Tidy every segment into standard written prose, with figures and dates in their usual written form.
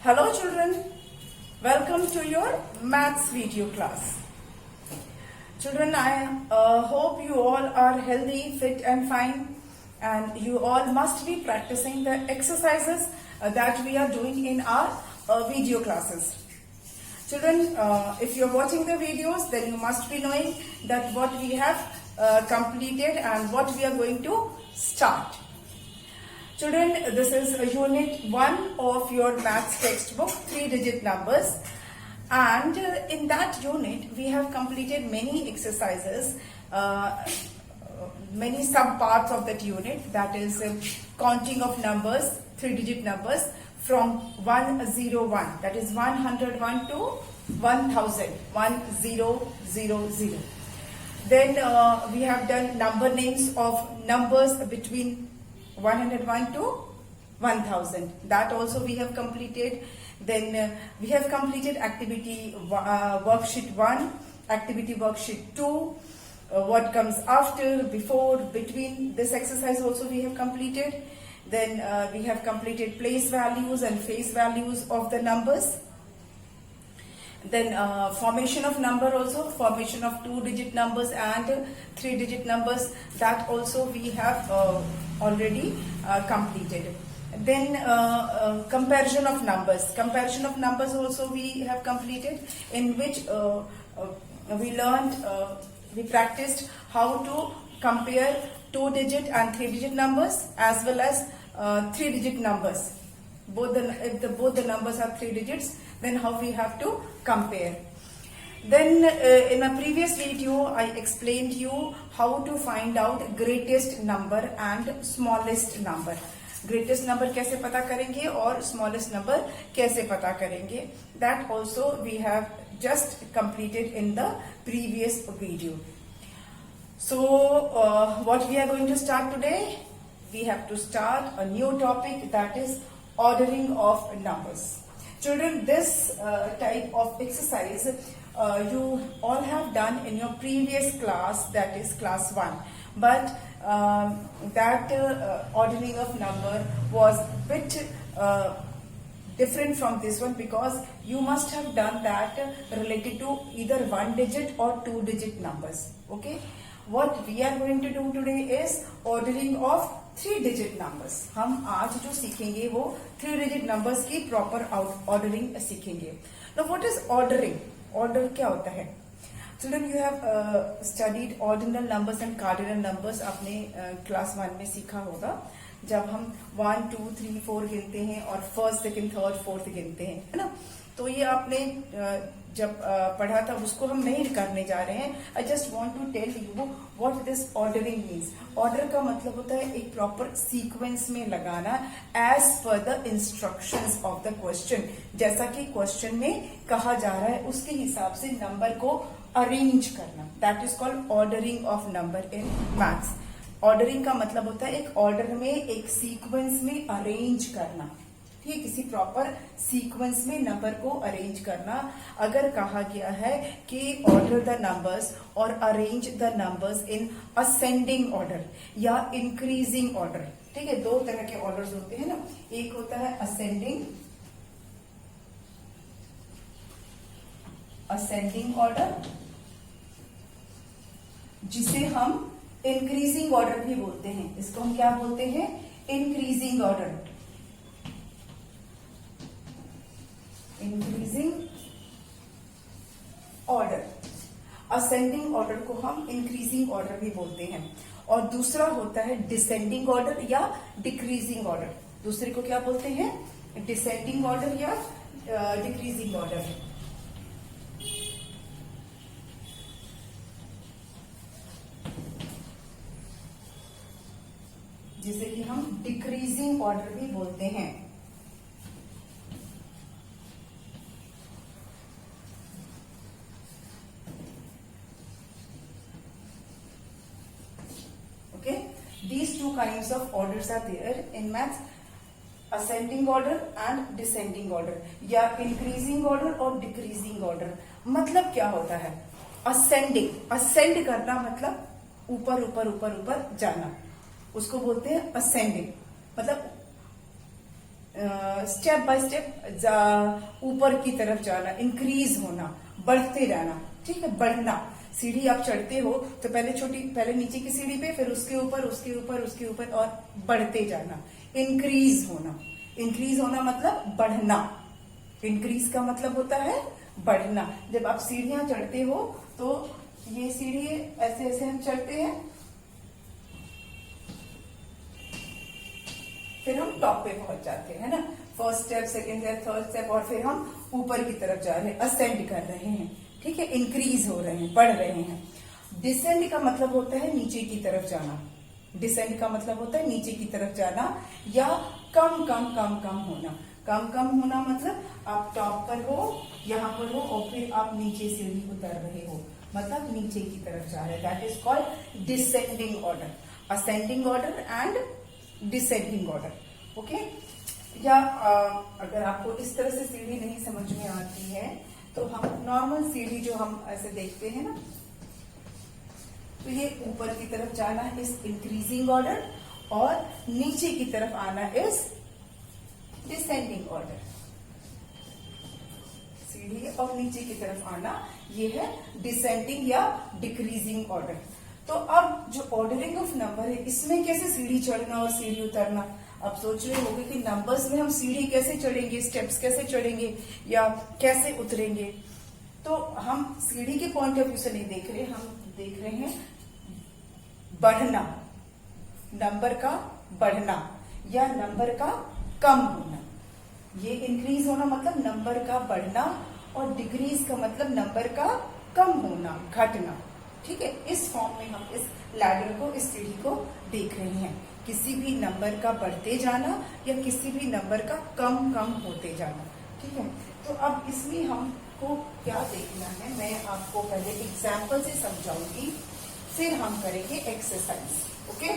Hello children, welcome to your maths video class. Children, I hope you all are healthy, fit and fine, and you all must be practicing the exercises that we are doing in our video classes. Children, if you are watching the videos, then you must be knowing that what we have completed and what we are going to start. Children, this is unit 1 of your maths textbook, 3-digit numbers, and in that unit we have completed many exercises, many sub-parts of that unit, that is counting of numbers, 3-digit numbers from 101, that is 101 to 1000, 1000. Then we have done number names of numbers between 101 to 1000, that also we have completed. Then we have completed activity worksheet 1, activity worksheet 2, what comes after, before, between. This exercise also we have completed. Then we have completed place values and face values of the numbers. Then formation of number also, formation of 2-digit numbers and 3-digit numbers, that also we have already completed. Then comparison of numbers also we have completed, in which we practiced how to compare 2-digit and 3-digit numbers as well as 3-digit numbers. If both the numbers are 3 digits, then how we have to compare. Then in a previous video I explained you how to find out greatest number and smallest number. Greatest number कैसे पता करेंगे और smallest number कैसे पता करेंगे, that also we have just completed in the previous video. So what we are going to start today? We have to start a new topic, that is ordering of numbers. Children, this type of exercise you all have done in your previous class, that is class 1, but that ordering of number was bit different from this one, because you must have done that related to either 1-digit or 2-digit numbers. Okay, what we are going to do today is ordering of 3-digit numbers. हम आज जो सीखेंगे वो 3-digit numbers की proper ordering सीखेंगे. Now what is ordering? Order क्या होता है? Children, you have studied ordinal numbers and cardinal numbers. आपने class 1 में सीखा होगा, जब हम 1, 2, 3, 4 गिनते हैं और फर्स्ट, सेकंड, थर्ड, फोर्थ गिनते हैं, है ना. तो ये आपने जब पढ़ा था, उसको हम नहीं करने जा रहे हैं. I just want to tell you what this ordering means. Order का मतलब होता है एक प्रॉपर सीक्वेंस में लगाना as per the instructions of the question. जैसा कि क्वेश्चन में कहा जा रहा है उसके हिसाब से नंबर को अरेंज करना. That is called ordering of number in maths. Ordering का मतलब होता है एक ऑर्डर में, एक सीक्वेंस में अरेंज करना. ठीक, किसी प्रॉपर सीक्वेंस में नंबर को अरेंज करना. अगर कहा गया है कि ऑर्डर द नंबर्स और arrange the numbers in ascending order या इंक्रीजिंग ऑर्डर, ठीक है, दो तरह के ऑर्डर्स होते हैं ना. एक होता है असेंडिंग ऑर्डर, जिसे हम इंक्रीजिंग ऑर्डर भी बोलते हैं. इसको हम क्या बोलते हैं? Increasing order. Increasing order, ascending order को हम इंक्रीजिंग ऑर्डर भी बोलते हैं. और दूसरा होता है डिसेंडिंग ऑर्डर या डिक्रीजिंग ऑर्डर. दूसरे को क्या बोलते हैं? डिसेंडिंग ऑर्डर या डिक्रीजिंग ऑर्डर. जिसे कि हम डिक्रीजिंग ऑर्डर भी बोलते हैं. These two kinds of orders are there in maths, ascending order and descending order, या increasing order और decreasing order. मतलब क्या होता है? ascending, ascend करना मतलब ऊपर ऊपर ऊपर ऊपर जाना, उसको बोलते हैं ascending. मतलब स्टेप बाय स्टेप ऊपर की तरफ जाना, इंक्रीज होना, बढ़ते रहना, ठीक है, बढ़ना। सीढ़ी आप चढ़ते हो तो पहले नीचे की सीढ़ी पे, फिर उसके ऊपर, उसके ऊपर, उसके ऊपर, और बढ़ते जाना, इंक्रीज होना। इंक्रीज होना मतलब बढ़ना, इंक्रीज का मतलब होता है बढ़ना। जब आप सीढ़ियां चढ़ते हो तो ये सीढ़ी ऐसे ऐसे हम चढ़ते हैं, फिर हम टॉप पे पहुंच जाते हैं ना, first step, second step, third step, और फिर हम ऊपर की तरफ जा रहे हैं, असेंड कर रहे हैं, ठीक है, इंक्रीज हो रहे हैं, बढ़ रहे हैं। डिसेंड का मतलब होता है नीचे की तरफ जाना। डिसेंड का मतलब होता है नीचे की तरफ जाना या कम कम कम कम होना। कम कम होना मतलब आप टॉप पर हो, यहाँ पर हो, और फिर आप नीचे सीढ़ी उतर रहे हो, मतलब नीचे की तरफ जा रहे हैं। That is called descending order, ascending order and descending order. Okay, या अगर आपको इस तरह से सीढ़ी नहीं समझ में आती है तो हम नॉर्मल सीढ़ी जो हम ऐसे देखते हैं ना, तो ये ऊपर की तरफ जाना इज इंक्रीजिंग ऑर्डर और नीचे की तरफ आना इज डिसेंडिंग ऑर्डर। सीढ़ी और नीचे की तरफ आना ये है डिसेंडिंग या डिक्रीजिंग ऑर्डर। तो अब जो ऑर्डरिंग ऑफ नंबर है, इसमें कैसे सीढ़ी चढ़ना और सीढ़ी उतरना। अब सोच रहे होंगे कि नंबर्स में हम सीढ़ी कैसे चढ़ेंगे, स्टेप्स कैसे चढ़ेंगे या कैसे उतरेंगे। तो हम सीढ़ी के पॉइंट ऑफ व्यू से नहीं देख रहे, हम देख रहे हैं बढ़ना, नंबर का बढ़ना या नंबर का कम होना। ये इंक्रीज होना मतलब नंबर का बढ़ना, और डिक्रीज का मतलब नंबर का कम होना, घटना। ठीक है, इस फॉर्म में हम इस लैडर को, इस सीढ़ी को देख रहे हैं। किसी भी नंबर का बढ़ते जाना या किसी भी नंबर का कम कम होते जाना। ठीक है, तो अब इसमें हमको क्या देखना है, मैं आपको पहले एग्जाम्पल से समझाऊंगी, फिर हम करेंगे एक्सरसाइज। ओके,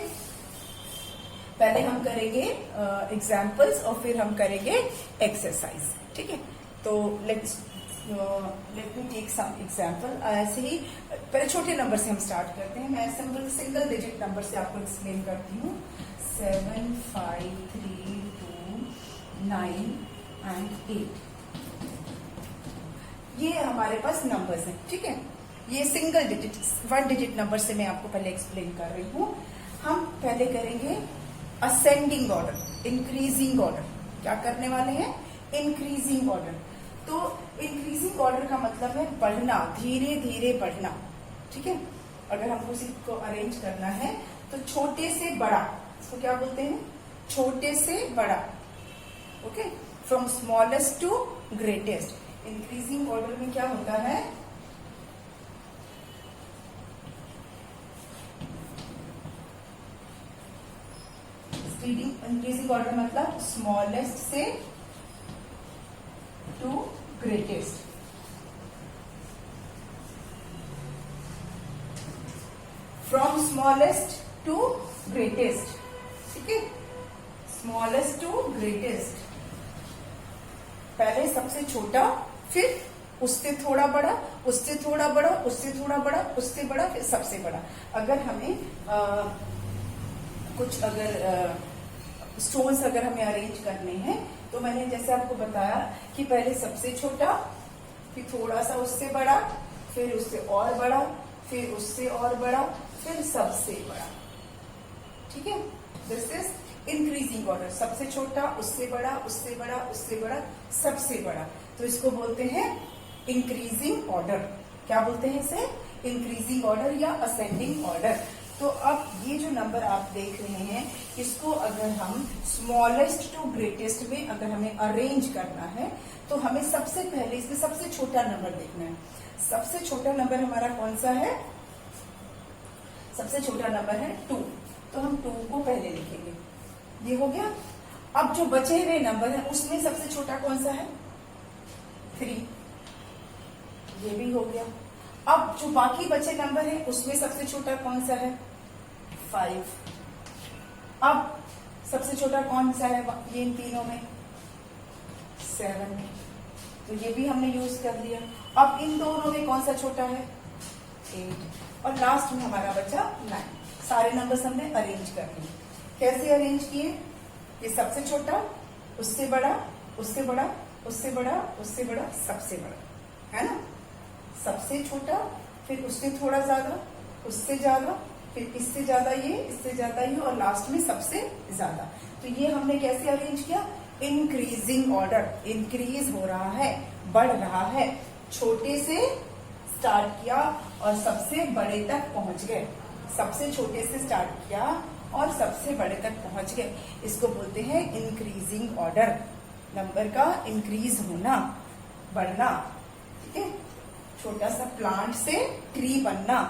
पहले हम करेंगे एग्जाम्पल्स और फिर हम करेंगे एक्सरसाइज। ठीक है, तो let me take some example. ऐसे ही पहले छोटे नंबर से हम स्टार्ट करते हैं। मैं सिंगल डिजिट नंबर से आपको एक्सप्लेन करती हूँ। 7, 5, 3, 2, 9 एंड 8, ये हमारे पास नंबर्स हैं। ठीक है, ये सिंगल डिजिट, 1 डिजिट नंबर से मैं आपको पहले एक्सप्लेन कर रही हूँ। हम पहले करेंगे असेंडिंग ऑर्डर, इंक्रीजिंग ऑर्डर। क्या करने वाले हैं, इंक्रीजिंग ऑर्डर। तो इंक्रीजिंग ऑर्डर का मतलब है बढ़ना, धीरे धीरे बढ़ना। ठीक है, अगर हमको किसी को अरेंज करना है तो छोटे से बड़ा, इसको क्या बोलते हैं, छोटे से बड़ा। Okay, from smallest to greatest. Increasing order में क्या होता है, इंक्रीजिंग ऑर्डर मतलब स्मॉलेस्ट से to greatest. From smallest to greatest. ठीक है, स्मॉलेस्ट टू ग्रेटेस्ट। पहले सबसे छोटा, फिर उससे थोड़ा बड़ा, उससे थोड़ा बड़ा, उससे थोड़ा बड़ा, उससे बड़ा, फिर सबसे बड़ा। अगर हमें कुछ स्टोन्स अगर हमें अरेंज करने हैं तो मैंने जैसे आपको बताया कि पहले सबसे छोटा, फिर थोड़ा सा उससे बड़ा, फिर उससे और बड़ा, फिर उससे और बड़ा, फिर सबसे बड़ा। ठीक है, दिस इज इंक्रीजिंग ऑर्डर। सबसे छोटा, उससे बड़ा, उससे बड़ा, उससे बड़ा, सबसे बड़ा। तो इसको बोलते हैं इंक्रीजिंग ऑर्डर। क्या बोलते हैं इसे, इंक्रीजिंग ऑर्डर या असेंडिंग ऑर्डर। तो अब ये जो नंबर आप देख रहे हैं, इसको अगर हम स्मॉलेस्ट टू ग्रेटेस्ट में अगर हमें अरेंज करना है तो हमें सबसे पहले इसमें सबसे छोटा नंबर देखना है। सबसे छोटा नंबर हमारा कौन सा है, सबसे छोटा नंबर है 2। तो हम 2 को पहले लिखेंगे, ये हो गया। अब जो बचे हुए नंबर है उसमें सबसे छोटा कौन सा है, 3, ये भी हो गया। अब जो बाकी बचे नंबर है उसमें सबसे छोटा कौन सा है, 5। अब सबसे छोटा कौन सा है ये इन तीनों में, 7। तो ये भी हमने यूज कर लिया। अब इन दोनों में कौन सा छोटा है, 8। और लास्ट में हमारा बचा 9। सारे नंबर्स हमने अरेंज कर लिए। कैसे अरेंज किए, ये सबसे छोटा, उससे बड़ा, उससे बड़ा, उससे बड़ा, उससे बड़ा, सबसे बड़ा, है ना। सबसे छोटा, फिर उससे थोड़ा ज्यादा, उससे ज्यादा, फिर इससे ज्यादा ये, इससे ज्यादा ये, और लास्ट में सबसे ज्यादा। तो ये हमने कैसे अरेंज किया? इंक्रीजिंग ऑर्डर, इंक्रीज हो रहा है, बढ़ रहा है, छोटे से स्टार्ट किया और सबसे बड़े तक पहुंच गए। सबसे छोटे से स्टार्ट किया और सबसे बड़े तक पहुंच गए, इसको बोलते हैं इंक्रीजिंग ऑर्डर। नंबर का इंक्रीज होना, बढ़ना, ठीक है। छोटा सा प्लांट से ट्री बनना,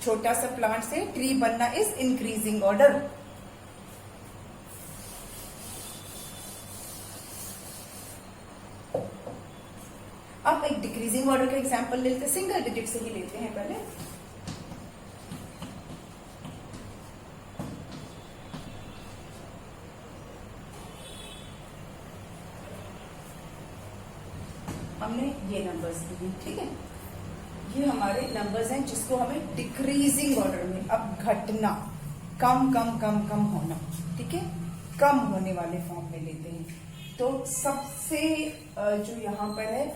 छोटा सा प्लांट से ट्री बनना इज इंक्रीजिंग ऑर्डर। अब एक डिक्रीजिंग ऑर्डर का एग्जांपल लेते हैं, सिंगल डिजिट से ही लेते हैं पहले। हमने ये नंबर्स दिए, ठीक है। ये हमारे नंबर्स हैं जिसको हमें डिक्रीजिंग ऑर्डर में, अब घटना, कम कम कम कम होना, ठीक है, कम होने वाले फॉर्म में लेते हैं। तो सबसे जो यहाँ पर है,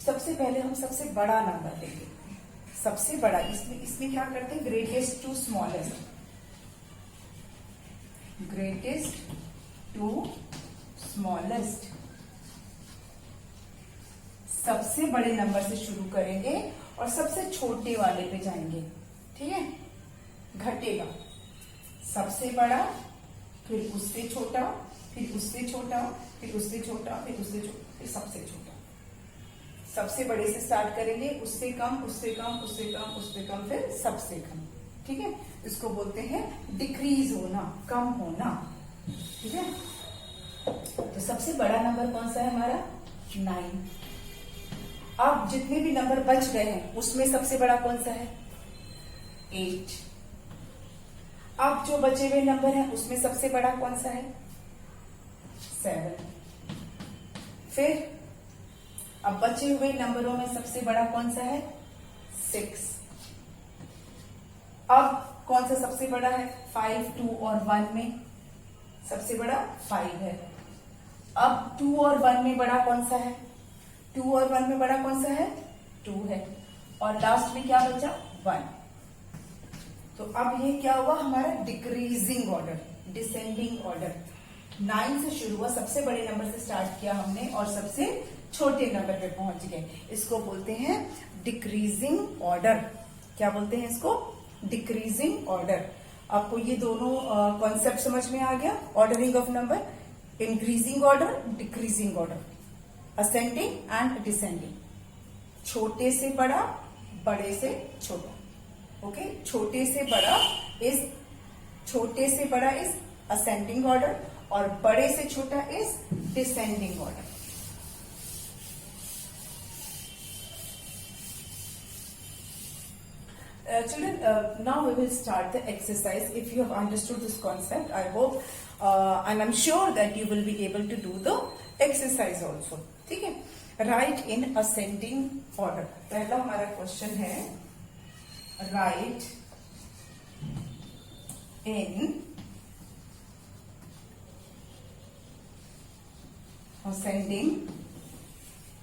सबसे पहले हम सबसे बड़ा नंबर लेंगे। सबसे बड़ा, इसमें क्या करते हैं? Greatest to smallest, greatest to smallest. सबसे बड़े नंबर से शुरू करेंगे और सबसे छोटे वाले पे जाएंगे, ठीक है। घटेगा, सबसे बड़ा, फिर उससे छोटा, फिर उससे छोटा, फिर उससे छोटा, फिर उससे छोटा, फिर सबसे छोटा। सबसे बड़े से स्टार्ट करेंगे, उससे कम, उससे कम, उससे कम, उससे कम, फिर सबसे कम, ठीक है। इसको बोलते हैं डिक्रीज होना, कम होना, ठीक है। तो सबसे बड़ा नंबर कौन सा है हमारा? 9। अब जितने भी नंबर बच गए हैं उसमें सबसे बड़ा कौन सा है? 8। अब जो बचे हुए नंबर हैं उसमें सबसे बड़ा कौन सा है? 7। फिर अब बचे हुए नंबरों में सबसे बड़ा कौन सा है? 6। अब कौन सा सबसे बड़ा है? 5, 2 और 1 में सबसे बड़ा 5 है। अब 2 और 1 में बड़ा कौन सा है? 2 और 1 में बड़ा कौन सा है? 2 है। और लास्ट में क्या बचा? 1। तो अब ये क्या हुआ हमारा? Decreasing order, descending order. 9 से शुरू हुआ, सबसे बड़े नंबर से स्टार्ट किया हमने और सबसे छोटे नंबर पे पहुंच गए। इसको बोलते हैं डिक्रीजिंग ऑर्डर। क्या बोलते हैं इसको? Decreasing order. आपको ये दोनों कॉन्सेप्ट समझ में आ गया? Ordering of number, increasing order, decreasing order, ascending and descending. छोटे से बड़ा, बड़े से छोटा, ओके। छोटे से बड़ा इज असेंडिंग ऑर्डर और बड़े से छोटा is descending order. Children, now we will start the exercise. If you have understood this concept, I hope and I'm sure that you will be able to do the exercise also. ठीक है? Write in ascending order. पहला हमारा question है write in ascending,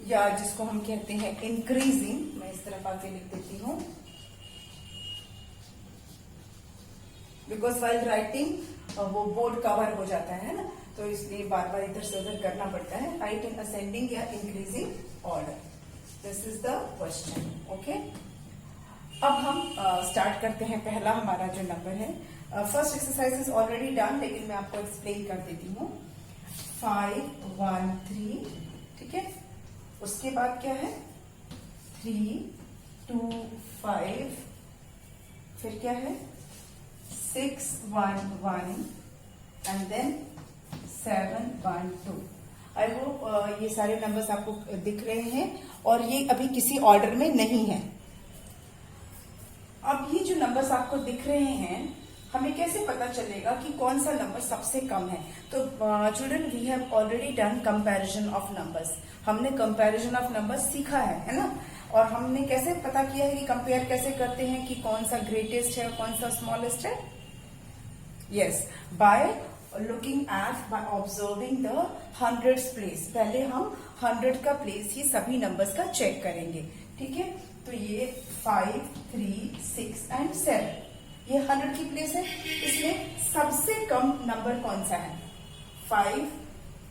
या जिसको हम कहते हैं increasing, मैं इस तरफ आके लिख देती हूँ, बिकॉज वाइल राइटिंग वो बोर्ड कवर हो जाता है ना, तो इसलिए बार बार इधर से उधर करना पड़ता है। राइट इन असेंडिंग या increasing order, this is the question, okay. अब हम स्टार्ट करते हैं। पहला हमारा जो नंबर है, first exercise is already done, लेकिन मैं आपको एक्सप्लेन कर देती हूँ। 5, 1, 3, ठीक है। उसके बाद क्या है? 3, 2, 5, फिर क्या है? 6, 1, 1 एंड देन 7, 1, 2। आई होप ये सारे नंबर्स आपको दिख रहे हैं और ये अभी किसी ऑर्डर में नहीं है। अब ये जो नंबर्स आपको दिख रहे हैं, हमें कैसे पता चलेगा कि कौन सा नंबर सबसे कम है? तो children, we have already done comparison of numbers. हमने कंपैरिजन ऑफ नंबर्स सीखा है ना। और हमने कैसे पता किया है कि कंपेयर कैसे करते हैं कि कौन सा ग्रेटेस्ट है और कौन सा स्मॉलेस्ट है? Yes, by looking at by observing the hundreds place. पहले हम 100 का प्लेस ही सभी नंबर्स का चेक करेंगे, ठीक है। तो ये 5, 3, 6 एंड 7 ये 100 की प्लेस है। इसमें सबसे कम नंबर कौन सा है? 5,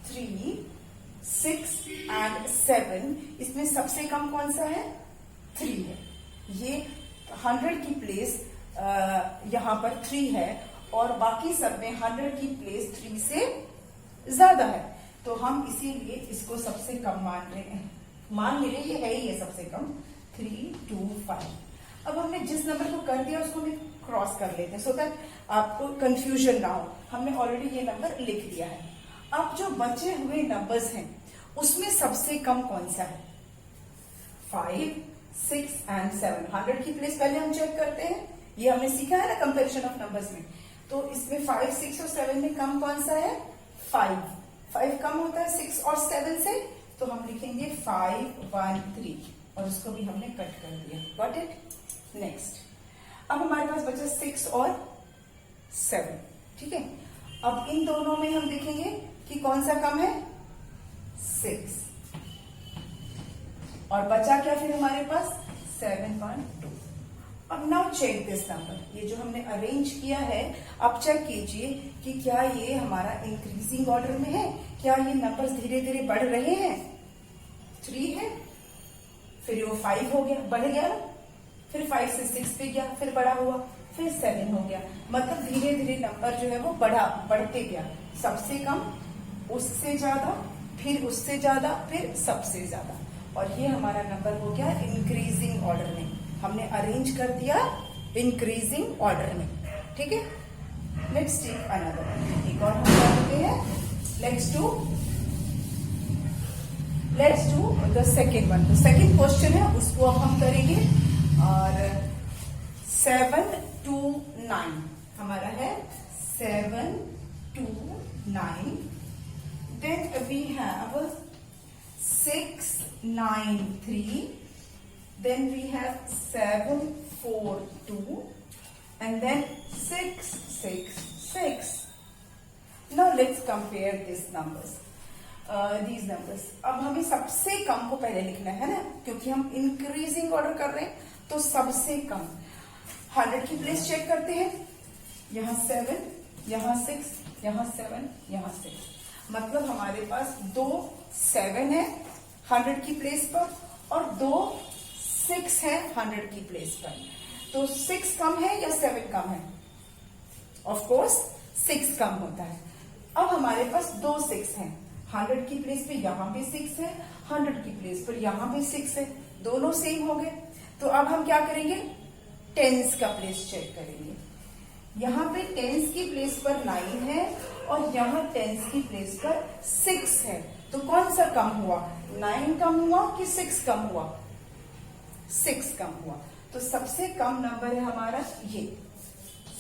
3, 6 एंड 7। इसमें सबसे कम कौन सा है? 3 है। ये 100 की प्लेस यहाँ पर 3 है और बाकी सब में 100 की प्लेस 3 से ज्यादा है, तो हम इसीलिए इसको सबसे कम मान रहे हैं। मान ले रहे, ये है ही है सबसे कम 3, 2, 5। अब हमने जिस नंबर को कर दिया उसको हम क्रॉस कर लेते हैं सो दैट आपको कंफ्यूजन ना हो। हमने ऑलरेडी ये नंबर लिख दिया है। अब जो बचे हुए नंबर्स हैं उसमें सबसे कम कौन सा है? 5, 6 एंड 7। 100 की प्लेस पहले हम चेक करते हैं। ये हमने सीखा है ना कंपैरिजन ऑफ नंबर्स में। तो इसमें 5, 6 और 7 में कम कौन सा है? 5। 5 कम होता है 6 और 7 से, तो हम लिखेंगे 5, 1, 3 और उसको भी हमने कट कर दिया। Got it? नेक्स्ट, अब हमारे पास बचा 6 और 7, ठीक है। अब इन दोनों में हम देखेंगे कि कौन सा कम है? 6 और बचा क्या फिर हमारे पास? 7, 1, 2। अब नाउ चेक दिस नंबर। ये जो हमने अरेंज किया है, अब चेक कीजिए कि क्या ये हमारा इंक्रीजिंग ऑर्डर में है, क्या ये नंबर्स धीरे धीरे बढ़ रहे हैं। 3 है, फिर वो 5 हो गया, बढ़ गया ना, फिर 5 से 6 पे गया, फिर बड़ा हुआ, फिर 7 हो गया। मतलब धीरे धीरे नंबर जो है वो बढ़ते गया। सबसे कम, उससे ज्यादा, फिर उससे ज्यादा, फिर सबसे ज्यादा, और ये हमारा नंबर हो गया इंक्रीजिंग ऑर्डर में। हमने अरेंज कर दिया इंक्रीजिंग ऑर्डर में, ठीक है। Let's take another. एक और हम करते हैं। Let's do the second one. तो सेकेंड क्वेश्चन है, उसको अब हम करेंगे। और 7 to 9 हमारा है 7 to 9। Then we have 6, 9, 3। Then we have 7, 4, 2 and then 6, 6, 6. Now let's compare these numbers. These numbers. अब हमें सबसे कम को पहले लिखना है ना, क्योंकि हम इंक्रीजिंग ऑर्डर कर रहे हैं। तो सबसे कम 100 की प्लेस चेक करते हैं। यहाँ 7, यहाँ 6, यहाँ 7, यहाँ 6। मतलब हमारे पास 2 7 है 100 की प्लेस पर और 2 6 है 100 की प्लेस पर। तो 6 कम है या 7 कम है? ऑफ कोर्स 6 कम होता है। अब हमारे पास 2 6 हैं। 100 की प्लेस पे यहाँ भी 6 है, 100 की प्लेस पर यहाँ भी 6 है, दोनों सेम हो गए। तो अब हम क्या करेंगे? टेंस का प्लेस चेक करेंगे। यहाँ पे टेंस की प्लेस पर 9 है और यहाँ टेंस की प्लेस पर 6 है। तो कौन सा कम हुआ? 9 कम हुआ कि 6 कम हुआ? 6 कम हुआ। तो सबसे कम नंबर है हमारा ये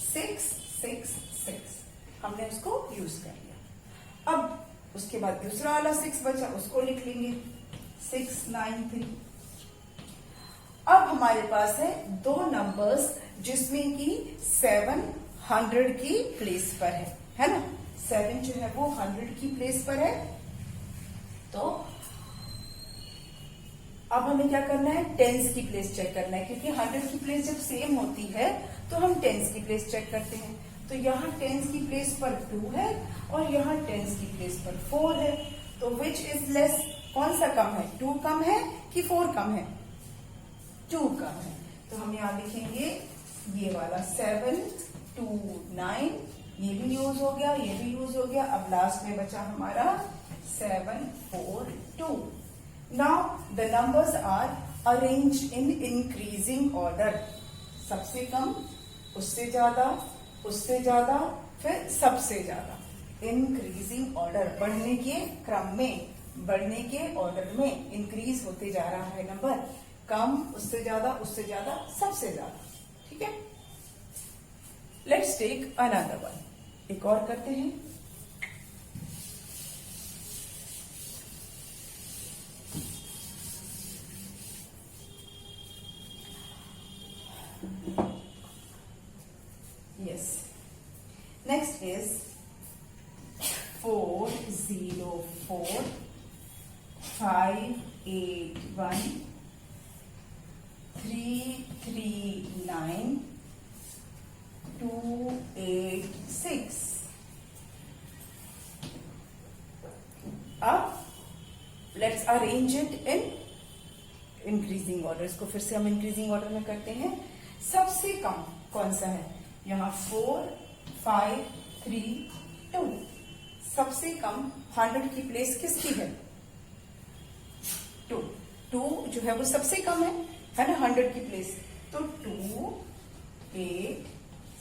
6, 6, 6। हमने उसको यूज कर लिया। अब उसके बाद दूसरा वाला 6 बचा, उसको लिख लेंगे 6, 9, 3। अब हमारे पास है 2 नंबर्स जिसमें कि 7 100 की प्लेस पर है ना। 7 जो है वो 100 की प्लेस पर है। तो अब हमें क्या करना है? टेंस की प्लेस चेक करना है, क्योंकि 100 की प्लेस जब सेम होती है तो हम टेंस की प्लेस चेक करते हैं। तो यहाँ टेंस की प्लेस पर 2 है और यहाँ टेंस की प्लेस पर 4 है। तो विच इज लेस? कौन सा कम है? 2 कम है कि 4 कम है? 2 कम है। तो हम यहाँ लिखेंगे ये वाला 7 to 9। ये भी यूज हो गया, ये भी यूज हो गया। अब लास्ट में बचा हमारा 7, 4, 2। Now the numbers are arranged in increasing order. सबसे कम, उससे ज्यादा, उससे ज्यादा, फिर सबसे ज्यादा। इंक्रीजिंग ऑर्डर, बढ़ने के क्रम में, बढ़ने के ऑर्डर में इंक्रीज होते जा रहा है नंबर। कम, उससे ज्यादा, उससे ज्यादा, सबसे ज्यादा। ठीक है। Let's take another one. एक और करते हैं। Yes. Next is 4 5 8 1 3 3 9 2 8 6। अब let's arrange it in increasing order. इसको फिर से हम इंक्रीजिंग ऑर्डर में करते हैं। सबसे कम कौन सा है? यहाँ 4 5 3 2। सबसे कम 100 की प्लेस किसकी है? 2। 2 जो है वो सबसे कम है ना 100 की प्लेस। तो 2 8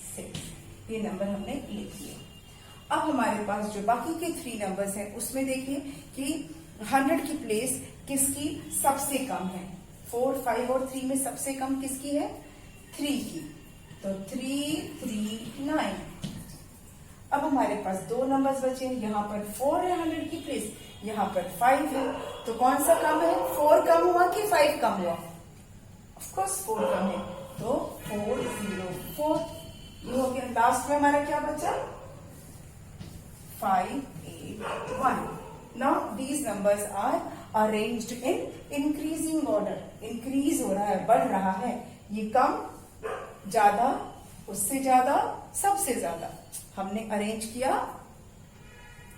6 ये नंबर हमने लिख लिया। अब हमारे पास जो बाकी के 3 नंबर्स हैं उसमें देखिए कि 100 की प्लेस किसकी सबसे कम है। 4 5 और 3 में सबसे कम किसकी है? 3 की। तो 3 3 9। अब हमारे पास 2 नंबर्स बचे हैं। यहाँ पर 4 है 100 की प्लेस, यहाँ पर 5 है। तो कौन सा कम है? 4 कम हुआ कि 5 कम हुआ? ऑफ कोर्स 4 कम है। तो 4 0 4 ये हो गया। लास्ट में हमारा क्या बचा? 5 8 1। Now these numbers are arranged in increasing order. Increase हो रहा है, बढ़ रहा है। ये कम, ज्यादा, उससे ज्यादा, सबसे ज्यादा हमने अरेंज किया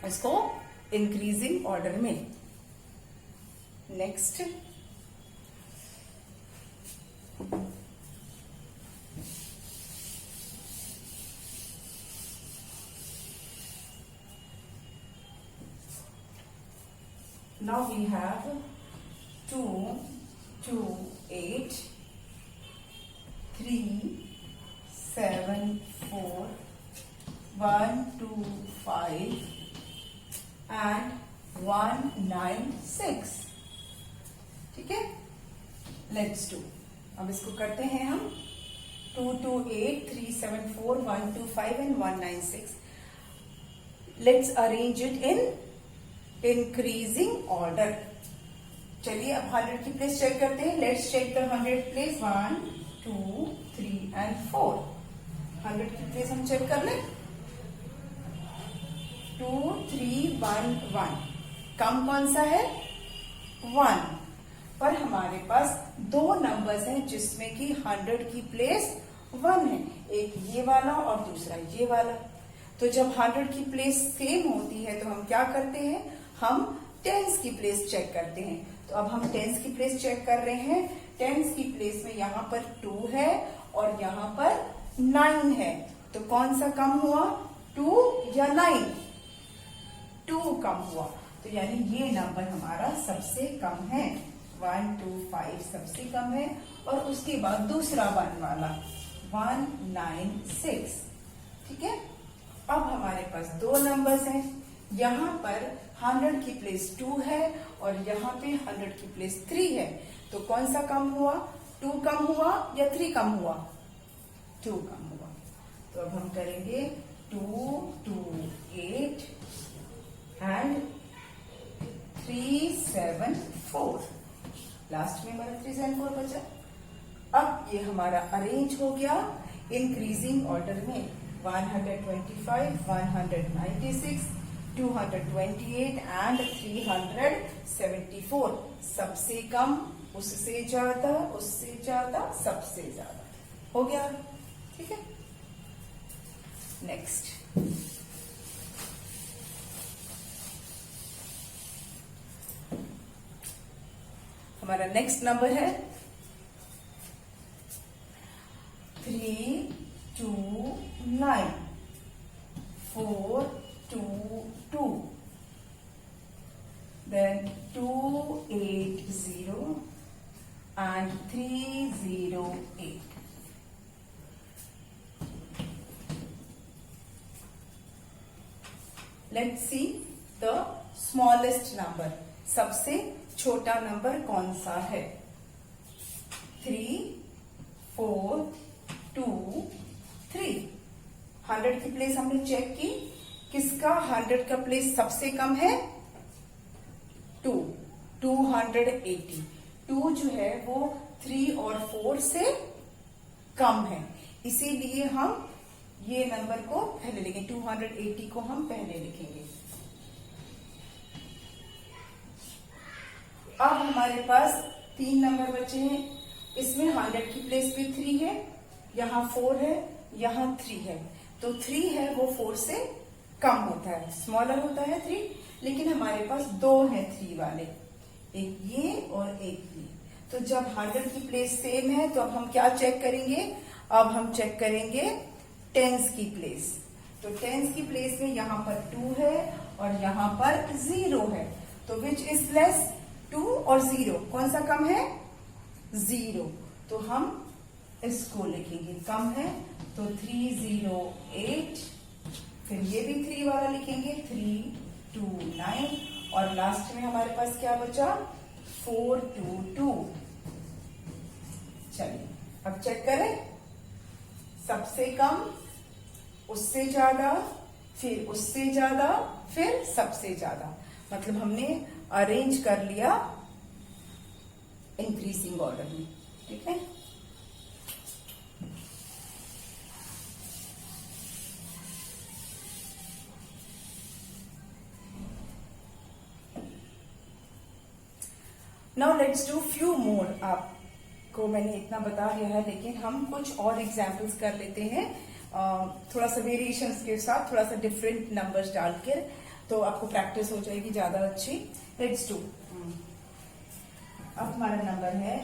इसको इंक्रीजिंग ऑर्डर में। Next now we have 2 2 8 3 7 4 1 2 5 and 1 9 6। ठीक है, लेट्स डू। अब इसको करते हैं हम। 2 2 8 3 7 4 1 2 5 and 1 9 6। Let's arrange it in increasing order. चलिए अब 100 की प्लेस चेक करते हैं। Let's check the 100 place. 1 2 3 and 4। 100 की प्लेस हम चेक कर लें। 2 3 1 1। कम कौन सा है? 1। पर हमारे पास 2 नंबर्स हैं जिसमें कि 100 की प्लेस 1 है। एक ये वाला और दूसरा ये वाला। तो जब 100 की प्लेस सेम होती है तो हम क्या करते हैं? हम टेंस की प्लेस चेक करते हैं। तो अब हम टेंस की प्लेस चेक कर रहे हैं। टेंस की प्लेस में यहाँ पर 2 है और यहाँ पर 9 है। तो कौन सा कम हुआ? 2 या 9? 2 कम हुआ। तो यानी ये नंबर हमारा सबसे कम है। 1 2 5 सबसे कम है और उसके बाद दूसरा 1 वाला 1 9 6। ठीक है, अब हमारे पास 2 नंबर्स हैं। यहाँ पर 100 की प्लेस 2 है और यहाँ पे 100 की प्लेस 3 है। तो कौन सा कम हुआ? 2 कम हुआ या 3 कम हुआ? 2 कम हुआ। तो अब हम करेंगे 2 2 8 and 3 7 4। लास्ट में हमारा 3 7 4 बचा। अब ये हमारा अरेंज हो गया इंक्रीजिंग ऑर्डर में। 125 196 228 and 374। सबसे कम, उससे ज्यादा, उससे ज्यादा, सबसे ज्यादा हो गया। ठीक है, नेक्स्ट हमारा नेक्स्ट नंबर है 3 2 9 4 2 2 then 2 8 0 and 3 0 8। Let's see the smallest number। सबसे छोटा नंबर कौन सा है? 3 4 2 3। 100 की प्लेस हमने चेक की। किसका 100 का प्लेस सबसे कम है? 2 280। 2 जो है वो 3 और 4 से कम है, इसीलिए हम ये नंबर को पहले लिखेंगे। 280 को हम पहले लिखेंगे। अब हमारे पास 3 नंबर बचे हैं। इसमें 100 की प्लेस पे 3 है, यहाँ 4 है, यहाँ 3 है। तो 3 है वो 4 से कम होता है, स्मॉलर होता है 3, लेकिन हमारे पास 2 है 3 वाले, एक ये और एक ये। तो जब 100 की प्लेस सेम है तो अब हम क्या चेक करेंगे, अब हम चेक करेंगे टेंस की प्लेस। तो टेंस की प्लेस में यहाँ पर 2 है और यहाँ पर 0 है। तो विच इज लेस, 2 और 0, कौन सा कम है, 0। तो हम इसको लिखेंगे कम है, तो 308, फिर ये भी 3 वाला लिखेंगे 329, और लास्ट में हमारे पास क्या बचा, 422। चलिए अब चेक करें, सबसे कम, उससे ज्यादा, फिर उससे ज्यादा, फिर सबसे ज्यादा, मतलब हमने अरेंज कर लिया इंक्रीजिंग ऑर्डर में। ठीक है, now let's do few more. आपको मैंने इतना बता दिया है, लेकिन हम कुछ और एग्जाम्पल्स कर लेते हैं, थोड़ा सा वेरिएशंस के साथ, थोड़ा सा डिफरेंट नंबर्स डालकर, तो आपको प्रैक्टिस हो जाएगी ज्यादा अच्छी। लेट्स डू, अब हमारा नंबर है,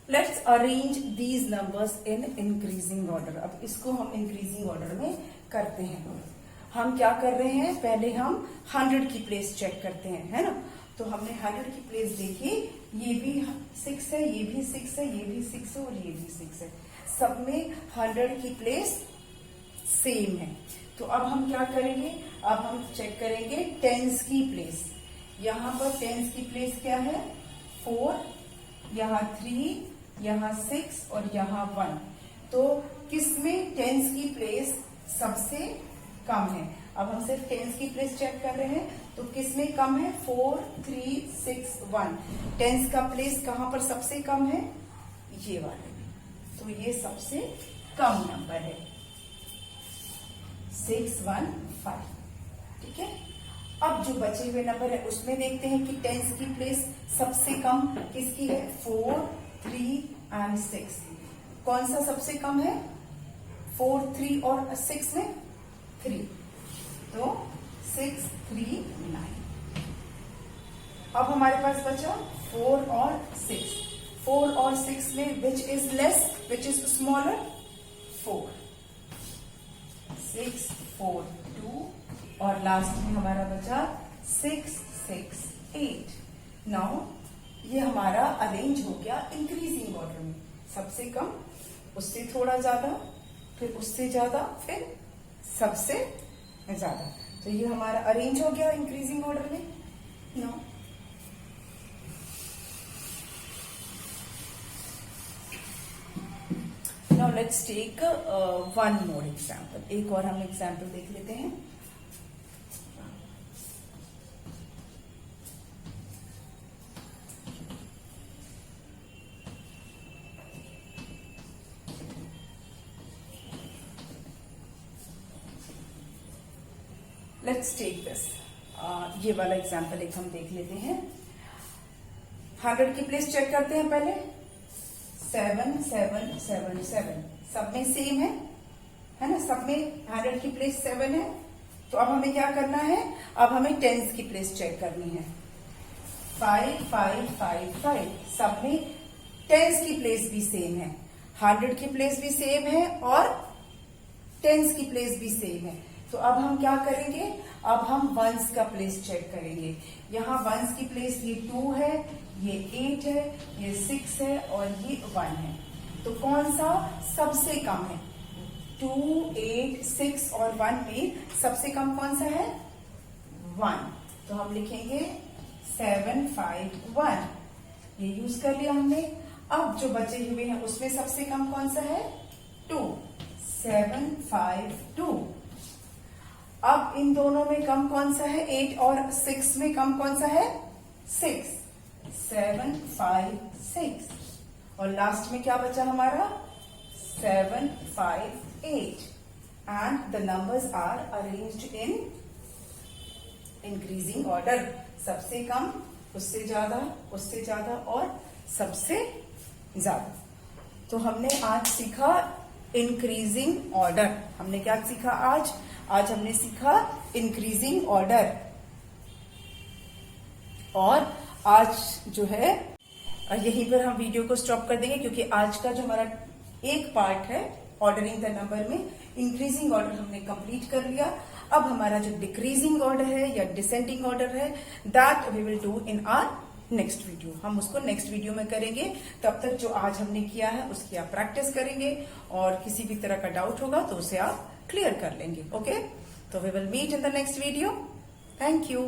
let's arrange these numbers in increasing order. अब इसको हम इंक्रीजिंग ऑर्डर में करते हैं। हम क्या कर रहे हैं, पहले हम 100 की प्लेस चेक करते हैं, है ना। तो हमने 100 की प्लेस देखी, ये भी 6 है, ये भी 6 है, ये भी 6 है और ये भी 6 है, सब में 100 की प्लेस सेम है। तो अब हम क्या करेंगे, अब हम चेक करेंगे टेंस की प्लेस। यहाँ पर टेंस की प्लेस क्या है, 4, यहाँ 3, यहाँ 6 और यहाँ 1। तो किसमें टेंस की प्लेस सबसे कम है। अब हम सिर्फ टेंस की प्लेस चेक कर रहे हैं, तो किसमें कम है, 4, 3, 6, 1। टेंस का प्लेस कहां पर सबसे कम है, ये वाले में। तो ये सबसे कम नंबर है, 615। ठीक है, अब जो बचे हुए नंबर है उसमें देखते हैं कि टेंस की प्लेस सबसे कम किसकी है, 4, 3 एंड 6। कौन सा सबसे कम है, 4, 3 और 6 में 3, तो 6, 3, 9। अब हमारे पास बचा 4 और 6। 4 और 6 में which is less, which is smaller, 4, 6, 4, 2, और लास्ट में हमारा बचा 6, 6, 8। नाउ ये हमारा अरेंज हो गया इंक्रीजिंग ऑर्डर में, सबसे कम, उससे थोड़ा ज्यादा, फिर उससे ज्यादा, फिर सबसे ज्यादा। तो ये हमारा अरेंज हो गया इंक्रीजिंग ऑर्डर में। Now let's take one more example. एक और हम एग्जाम्पल देख लेते हैं। लेट्स टेक दिस, ये वाला एग्जाम्पल एक हम देख लेते हैं। 100 की प्लेस चेक करते हैं पहले, 7, 7, 7, 7, सब में सेम है ना, सब में 100 की प्लेस 7 है। तो अब हमें क्या करना है, अब हमें टेंस की प्लेस चेक करनी है, 5, 5, 5, 5, सब में टेंस की प्लेस भी सेम है, 100 की प्लेस भी सेम है और टेंस की प्लेस भी सेम है। तो अब हम क्या करेंगे, अब हम वंस का प्लेस चेक करेंगे। यहाँ वंस की प्लेस ये 2 है, ये 8 है, ये 6 है और ये 1 है। तो कौन सा सबसे कम है, 2, 8, 6 और 1 में सबसे कम कौन सा है, 1। तो हम लिखेंगे 7, 5, 1, ये यूज कर लिया हमने। अब जो बचे हुए हैं उसमें सबसे कम कौन सा है, 2, 7, 5, 2। अब इन दोनों में कम कौन सा है? 8 और 6 में कम कौन सा है? 6। 7 5 6 और लास्ट में क्या बचा हमारा? 7 5 8 and the numbers are arranged in increasing order. सबसे कम, उससे ज्यादा और सबसे ज्यादा। तो हमने आज सीखा इंक्रीजिंग ऑर्डर। हमने क्या सीखा आज? आज हमने सीखा इंक्रीजिंग ऑर्डर। और आज जो है यहीं पर हम वीडियो को स्टॉप कर देंगे, क्योंकि आज का जो हमारा एक पार्ट है ऑर्डरिंग द नंबर में, इंक्रीजिंग ऑर्डर हमने कंप्लीट कर लिया। अब हमारा जो डिक्रीजिंग ऑर्डर है या डिसेंडिंग ऑर्डर है, that we will do in our next video. हम उसको नेक्स्ट वीडियो में करेंगे। तब तक जो आज हमने किया है उसकी आप प्रैक्टिस करेंगे, और किसी भी तरह का डाउट होगा तो उसे आप क्लियर कर लेंगे। ओके, तो we will meet in the next video. Thank you.